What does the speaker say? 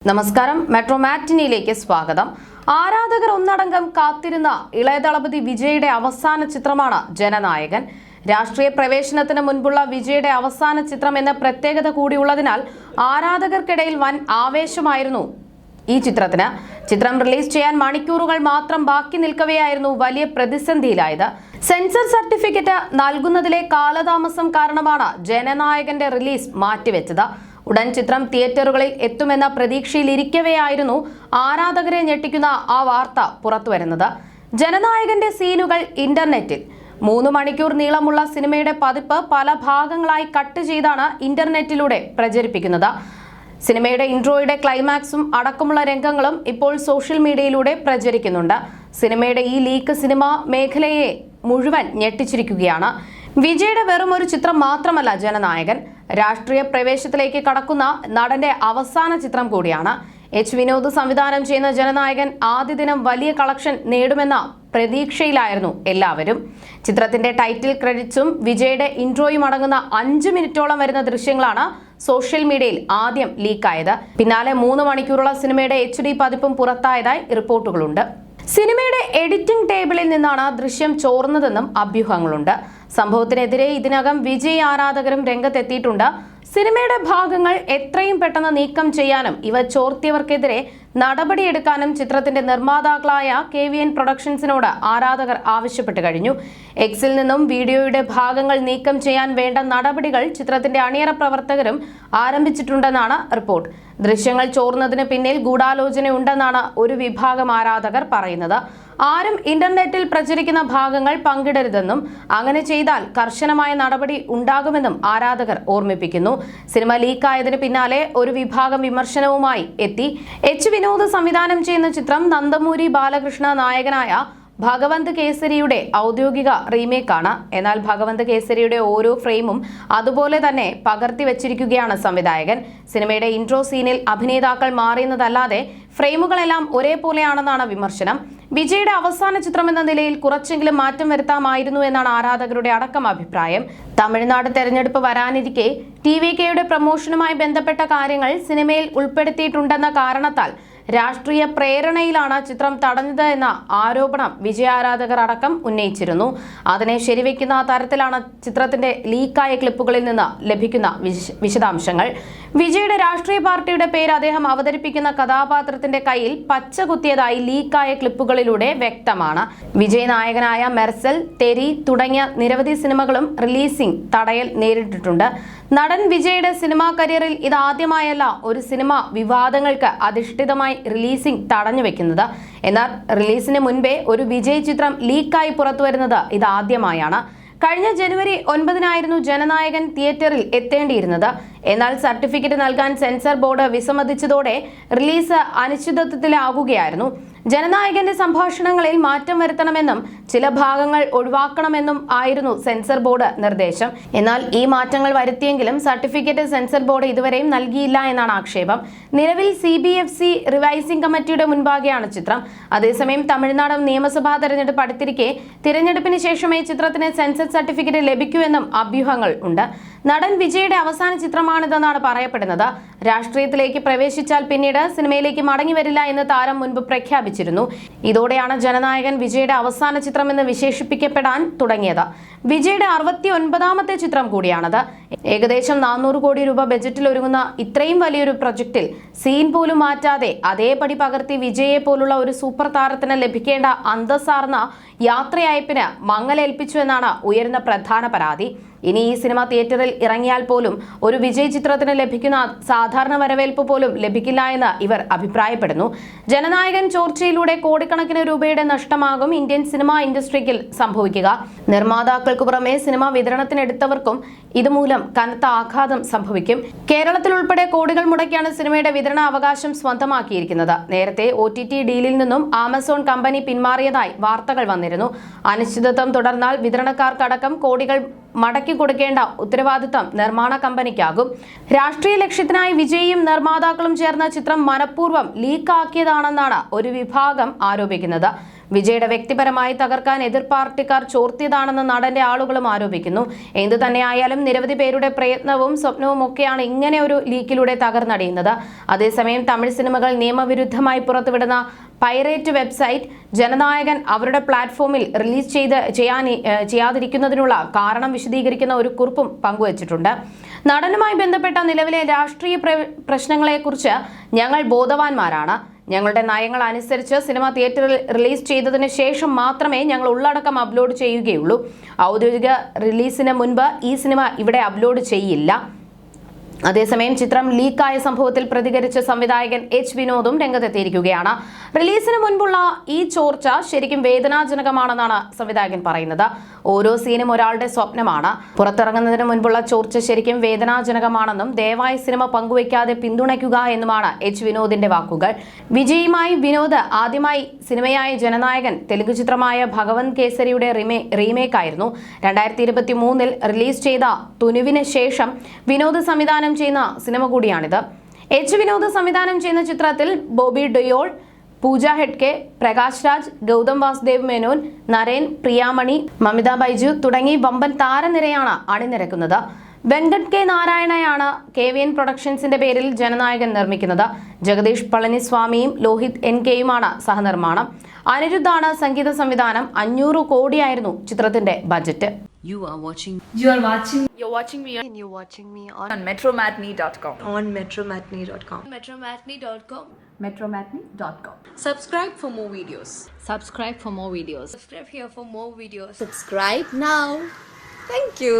നമസ്കാരം. മെട്രോ മാറ്റിനിയിലേക്ക് സ്വാഗതം. ആരാധകർ ഒന്നടങ്കം കാത്തിരുന്ന ഇളയദളപതി വിജയുടെ അവസാന ചിത്രമാണ് ജനനായകൻ. രാഷ്ട്രീയ പ്രവേശനത്തിന് മുൻപുള്ള വിജയുടെ അവസാന ചിത്രം എന്ന പ്രത്യേകത കൂടിയുള്ളതിനാൽ ആരാധകർക്കിടയിൽ വൻ ആവേശമായിരുന്നു ഈ ചിത്രത്തിന്. ചിത്രം റിലീസ് ചെയ്യാൻ മണിക്കൂറുകൾ മാത്രം ബാക്കി നിൽക്കവെയായിരുന്നു വലിയ പ്രതിസന്ധിയിലായത്. സെൻസർ സർട്ടിഫിക്കറ്റ് നൽകുന്നതിലെ കാലതാമസം കാരണമാണ് ജനനായകന്റെ റിലീസ് മാറ്റിവെച്ചത്. ഉടൻ ചിത്രം തിയേറ്ററുകളിൽ എത്തുമെന്ന പ്രതീക്ഷയിലിരിക്കവെയായിരുന്നു ആരാധകരെ ഞെട്ടിക്കുന്ന ആ വാർത്ത പുറത്തുവരുന്നത്. ജനനായകന്റെ സീനുകൾ ഇന്റർനെറ്റിൽ 3 മണിക്കൂർ നീളമുള്ള സിനിമയുടെ പതിപ്പ് പല ഭാഗങ്ങളായി കട്ട് ചെയ്താണ് ഇന്റർനെറ്റിലൂടെ പ്രചരിപ്പിക്കുന്നത്. സിനിമയുടെ ഇൻട്രോയുടെ ക്ലൈമാക്സും അടക്കമുള്ള രംഗങ്ങളും ഇപ്പോൾ സോഷ്യൽ മീഡിയയിലൂടെ പ്രചരിക്കുന്നുണ്ട്. സിനിമയുടെ ഈ ലീക്ക് സിനിമ മേഖലയെ മുഴുവൻ ഞെട്ടിച്ചിരിക്കുകയാണ്. വിജയുടെ വെറും ഒരു ചിത്രം മാത്രമല്ല ജനനായകൻ, രാഷ്ട്രീയ പ്രവേശത്തിലേക്ക് കടക്കുന്ന നടന്റെ അവസാന ചിത്രം കൂടിയാണ്. എച്ച് വിനോദ് സംവിധാനം ചെയ്യുന്ന ജനനായകൻ ആദ്യ ദിനം വലിയ കളക്ഷൻ നേടുമെന്ന പ്രതീക്ഷയിലായിരുന്നു എല്ലാവരും. ചിത്രത്തിന്റെ ടൈറ്റിൽ ക്രെഡിറ്റ്സും വിജയുടെ ഇൻട്രോയും അടങ്ങുന്ന 5 മിനിറ്റോളം വരുന്ന ദൃശ്യങ്ങളാണ് സോഷ്യൽ മീഡിയയിൽ ആദ്യം ലീക്കായത്. പിന്നാലെ 3 മണിക്കൂറുള്ള സിനിമയുടെ HD പതിപ്പും പുറത്തായതായി റിപ്പോർട്ടുകളുണ്ട്. സിനിമയുടെ എഡിറ്റിംഗ് ടേബിളിൽ നിന്നാണ് ദൃശ്യം ചോർന്നതെന്നും അഭ്യൂഹങ്ങളുണ്ട്. സംഭവത്തിനെതിരെ ഇതിനകം വിജയ് ആരാധകരും രംഗത്തെത്തിയിട്ടുണ്ട്. സിനിമയുടെ ഭാഗങ്ങൾ എത്രയും പെട്ടെന്ന് നീക്കം ചെയ്യാനും ഇവ ചോർത്തിയവർക്കെതിരെ നടപടിയെടുക്കാനും ചിത്രത്തിന്റെ നിർമ്മാതാക്കളായ KVN പ്രൊഡക്ഷൻസിനോട് ആരാധകർ ആവശ്യപ്പെട്ടു കഴിഞ്ഞു. എക്സിൽ നിന്നും വീഡിയോയുടെ ഭാഗങ്ങൾ നീക്കം ചെയ്യാൻ വേണ്ട നടപടികൾ ചിത്രത്തിന്റെ അണിയറ പ്രവർത്തകരും ആരംഭിച്ചിട്ടുണ്ടെന്നാണ് റിപ്പോർട്ട്. ദൃശ്യങ്ങൾ ചോർന്നതിന് പിന്നിൽ ഗൂഢാലോചനയുണ്ടെന്നാണ് ഒരു വിഭാഗം ആരാധകർ പറയുന്നത്. ആരും ഇന്റർനെറ്റിൽ പ്രചരിക്കുന്ന ഭാഗങ്ങൾ പങ്കിടരുതെന്നും അങ്ങനെ ചെയ്താൽ കർശനമായ നടപടി ഉണ്ടാകുമെന്നും ആരാധകർ ഓർമ്മിപ്പിക്കുന്നു. സിനിമ ലീക്കായതിന് പിന്നാലെ ഒരു വിഭാഗം വിമർശനവുമായി എത്തി. എച്ച് വിനോദ് സംവിധാനം ചെയ്യുന്ന ചിത്രം നന്ദമൂരി ബാലകൃഷ്ണ നായകനായ ഭഗവന്ത് കേസരിയുടെ ഔദ്യോഗിക റീമേക്കാണ്. എന്നാൽ ഭഗവന്ത് കേസരിയുടെ ഓരോ ഫ്രെയിമും അതുപോലെ തന്നെ പകർത്തി വെച്ചിരിക്കുകയാണ് സംവിധായകൻ. സിനിമയുടെ ഇൻട്രോ സീനിൽ അഭിനേതാക്കൾ മാറിയെന്നതല്ലാതെ ഫ്രെയിമുകളെല്ലാം ഒരേപോലെയാണെന്നാണ് വിമർശനം. വിജയുടെ അവസാന ചിത്രമെന്ന നിലയിൽ കുറച്ചെങ്കിലും മാറ്റം വരുത്താമായിരുന്നു എന്നാണ് ആരാധകരുടെ അടക്കം അഭിപ്രായം. തമിഴ്നാട് തെരഞ്ഞെടുപ്പ് വരാനിരിക്കെ TVKയുടെ പ്രമോഷനുമായി ബന്ധപ്പെട്ട കാര്യങ്ങൾ സിനിമയിൽ ഉൾപ്പെടുത്തിയിട്ടുണ്ടെന്ന കാരണത്താൽ രാഷ്ട്രീയ പ്രേരണയിലാണ് ചിത്രം തടഞ്ഞത് എന്ന ആരോപണം വിജയ ആരാധകർ അടക്കം ഉന്നയിച്ചിരുന്നു. അതിനെ ശരിവെക്കുന്ന തരത്തിലാണ് ചിത്രത്തിന്റെ ലീക്കായ ക്ലിപ്പുകളിൽ നിന്ന് ലഭിക്കുന്ന വിശദാംശങ്ങൾ. വിജയുടെ രാഷ്ട്രീയ പാർട്ടിയുടെ പേര് അദ്ദേഹം അവതരിപ്പിക്കുന്ന കഥാപാത്രത്തിന്റെ കയ്യിൽ പച്ച കുത്തിയതായി ലീക്കായ ക്ലിപ്പുകളിലൂടെ വ്യക്തമാണ്. വിജയ് നായകനായ മെർസൽ, തെരി തുടങ്ങിയ നിരവധി സിനിമകളും റിലീസിംഗ് തടയൽ നേരിട്ടിട്ടുണ്ട്. നടൻ വിജയുടെ സിനിമാ കരിയറിൽ ഇതാദ്യമായല്ല ഒരു സിനിമ വിവാദങ്ങൾക്ക് അധിഷ്ഠിതമായി റിലീസിംഗ് തടഞ്ഞു വെക്കുന്നത്. എന്നാൽ റിലീസിന് മുൻപേ ഒരു വിജയ് ചിത്രം ലീക്കായി പുറത്തുവരുന്നത് ഇതാദ്യമായാണ്. കഴിഞ്ഞ ജനുവരി 9-നായിരുന്നു ജനനായകൻ തിയേറ്ററിൽ എത്തേണ്ടിയിരുന്നത്. എന്നാൽ സർട്ടിഫിക്കറ്റ് നൽകാൻ സെൻസർ ബോർഡ് വിസമ്മതിച്ചതോടെ റിലീസ് അനിശ്ചിതത്വത്തിലാകുകയായിരുന്നു. ജനനായകന്റെ സംഭാഷണങ്ങളിൽ മാറ്റം വരുത്തണമെന്നും ചില ഭാഗങ്ങൾ ഒഴിവാക്കണമെന്നും ആയിരുന്നു സെൻസർ ബോർഡ് നിർദ്ദേശം. എന്നാൽ ഈ മാറ്റങ്ങൾ വരുത്തിയെങ്കിലും സർട്ടിഫിക്കറ്റ് സെൻസർ ബോർഡ് ഇതുവരെയും നൽകിയില്ല എന്നാണ് ആക്ഷേപം. നിലവിൽ CBFC റിവൈസിംഗ് കമ്മിറ്റിയുടെ മുൻപാകെയാണ് ചിത്രം. അതേസമയം തമിഴ്നാട് നിയമസഭാ തെരഞ്ഞെടുപ്പ് അടുത്തിരിക്കെ തിരഞ്ഞെടുപ്പിന് ശേഷമേ ചിത്രത്തിന് സെൻസർ സർട്ടിഫിക്കറ്റ് ലഭിക്കൂ എന്നും അഭ്യൂഹങ്ങൾ ഉണ്ട്. നടൻ വിജയുടെ അവസാന ചിത്രമാണിതെന്നാണ് പറയപ്പെടുന്നത്. രാഷ്ട്രീയത്തിലേക്ക് പ്രവേശിച്ചാൽ പിന്നീട് സിനിമയിലേക്ക് മടങ്ങി വരില്ല എന്ന് താരം മുൻപ് പ്രഖ്യാപിച്ചിരുന്നു. ഇതോടെയാണ് ജനനായകൻ വിജയുടെ അവസാന ചിത്രമെന്ന് വിശേഷിപ്പിക്കപ്പെടാൻ തുടങ്ങിയത്. വിജയുടെ 69ാമത്തെ ചിത്രം കൂടിയാണത്. ഏകദേശം 400 കോടി രൂപ ബജറ്റിൽ ഒരുങ്ങുന്ന ഇത്രയും വലിയൊരു പ്രൊജക്ടിൽ സീൻ പോലും മാറ്റാതെ അതേപടി പകർത്തി വിജയെ പോലുള്ള ഒരു സൂപ്പർ താരത്തിന് ലഭിക്കേണ്ട അന്തസ്സാർന്ന യാത്രയയപ്പിന് മങ്ങലേൽപ്പിച്ചു എന്നാണ് ഉയരുന്ന പ്രധാന പരാതി. ഇനി ഈ സിനിമ തിയേറ്ററിൽ ഇറങ്ങിയാൽ പോലും ഒരു വിജയ് ചിത്രത്തിന് ലഭിക്കുന്ന സാധാരണ വരവേൽപ്പ് പോലും ലഭിക്കില്ല എന്ന് ഇവർ അഭിപ്രായപ്പെടുന്നു. ജനനായകൻ ചോർച്ചയിലൂടെ കോടിക്കണക്കിന് രൂപയുടെ നഷ്ടമാകും ഇന്ത്യൻ സിനിമാ ഇൻഡസ്ട്രിക്ക് സംഭവിക്കുക. നിർമ്മാതാക്കൾക്ക് പുറമെ സിനിമ വിതരണത്തിനെടുത്തവർക്കും ഇതുമൂലം കനത്ത ആഘാതം സംഭവിക്കും. കേരളത്തിൽ ഉൾപ്പെടെ കോടികൾ മുടക്കിയാണ് സിനിമയുടെ വിതരണ അവകാശം സ്വന്തമാക്കിയിരിക്കുന്നത്. നേരത്തെ OTT ഡീലിൽ നിന്നും ആമസോൺ കമ്പനി പിന്മാറിയതായി വാർത്തകൾ വന്നിരുന്നു. അനിശ്ചിതത്വം തുടർന്നാൽ വിതരണക്കാർക്കടക്കം കോടികൾ മടക്കി കൊടുക്കേണ്ട ഉത്തരവാദിത്തം നിർമ്മാണ കമ്പനിക്കാകും. രാഷ്ട്രീയ ലക്ഷ്യത്തിനായി വിജയും നിർമ്മാതാക്കളും ചേർന്ന ചിത്രം മനഃപൂർവ്വം ലീക്കാക്കിയതാണെന്നാണ് ഒരു വിഭാഗം ആരോപിക്കുന്നത്. വിജയുടെ വ്യക്തിപരമായി തകർക്കാൻ എതിർ പാർട്ടിക്കാർ ചോർത്തിയതാണെന്ന് നടന്റെ ആളുകളും ആരോപിക്കുന്നു. എന്തു തന്നെയായാലും നിരവധി പേരുടെ പ്രയത്നവും സ്വപ്നവും ഒക്കെയാണ് ഇങ്ങനെ ഒരു ലീക്കിലൂടെ തകർന്നടിയുന്നത്. അതേസമയം തമിഴ് സിനിമകൾ നിയമവിരുദ്ധമായി പുറത്തുവിടുന്ന പൈറേറ്റ് വെബ്സൈറ്റ് ജനനായകൻ അവരുടെ പ്ലാറ്റ്ഫോമിൽ റിലീസ് ചെയ്യാതിരിക്കുന്നതിനുള്ള കാരണം വിശദീകരിക്കുന്ന ഒരു കുറിപ്പും പങ്കുവച്ചിട്ടുണ്ട്. നടനുമായി ബന്ധപ്പെട്ട നിലവിലെ രാഷ്ട്രീയ പ്രശ്നങ്ങളെക്കുറിച്ച് ഞങ്ങൾ ബോധവാന്മാരാണ്. ഞങ്ങളുടെ നയങ്ങൾ അനുസരിച്ച് സിനിമ തിയേറ്ററിൽ റിലീസ് ചെയ്തതിന് ശേഷം മാത്രമേ ഞങ്ങൾ ഉള്ളടക്കം അപ്ലോഡ് ചെയ്യുകയുള്ളൂ. ഔദ്യോഗിക റിലീസിന് മുൻപ് ഈ സിനിമ ഇവിടെ അപ്ലോഡ് ചെയ്യില്ല. അതേസമയം ചിത്രം ലീക്കായ സംഭവത്തിൽ പ്രതികരിച്ച സംവിധായകൻ എച്ച് വിനോദും രംഗത്തെത്തിയിരിക്കുകയാണ്. റിലീസിന് മുൻപുള്ള ഈ ചോർച്ച ശരിക്കും വേദനാജനകമാണെന്നാണ് സംവിധായകൻ പറയുന്നത്. ഓരോ സീനും ഒരാളുടെ സ്വപ്നമാണ്. പുറത്തിറങ്ങുന്നതിന് മുൻപുള്ള ചോർച്ച ശരിക്കും വേദനാജനകമാണെന്നും ദയവായി സിനിമ പങ്കുവയ്ക്കാതെ പിന്തുണയ്ക്കുക എന്നുമാണ് എച്ച് വിനോദിന്റെ വാക്കുകൾ. വിജയുമായി വിനോദ് ആദ്യമായി സിനിമയായ ജനനായകൻ തെലുങ്ക് ചിത്രമായ ഭഗവന്ത് കേസരിയുടെ റീമേക്ക് ആയിരുന്നു. 2023 റിലീസ് ചെയ്ത തുനുവിന് ശേഷം വിനോദ് സംവിധാനം ചെയ്യുന്ന സിനിമ കൂടിയാണിത്. എച്ച് വിനോദ് സംവിധാനം ചെയ്യുന്ന ചിത്രത്തിൽ ബോബി ഡിയോൾ, പൂജ ഹെഡ്കെ, പ്രകാശ് രാജ്, ഗൗതം വാസുദേവ് മേനോൻ, നരേൻ, പ്രിയാമണി, മമിത ബൈജു തുടങ്ങി വമ്പൻ താരനിരയാണ് അണിനിരക്കുന്നത്. വെങ്കട് കെ നാരായണയാണ് KVN പ്രൊഡക്ഷൻസിന്റെ പേരിൽ ജനനായകൻ നിർമ്മിക്കുന്നത്. ജഗദീഷ് പളനിസ്വാമിയും ലോഹിത് NKയുമാണ് സഹനിർമ്മാണം. അനിരുദ്ധാണ് സംഗീത സംവിധാനം. 500 കോടിയായിരുന്നു ചിത്രത്തിന്റെ budget. You're watching me on metromatney.com. metromatney.com. Subscribe for more videos. Subscribe for more videos. Subscribe here for more videos. Subscribe now. Thank you.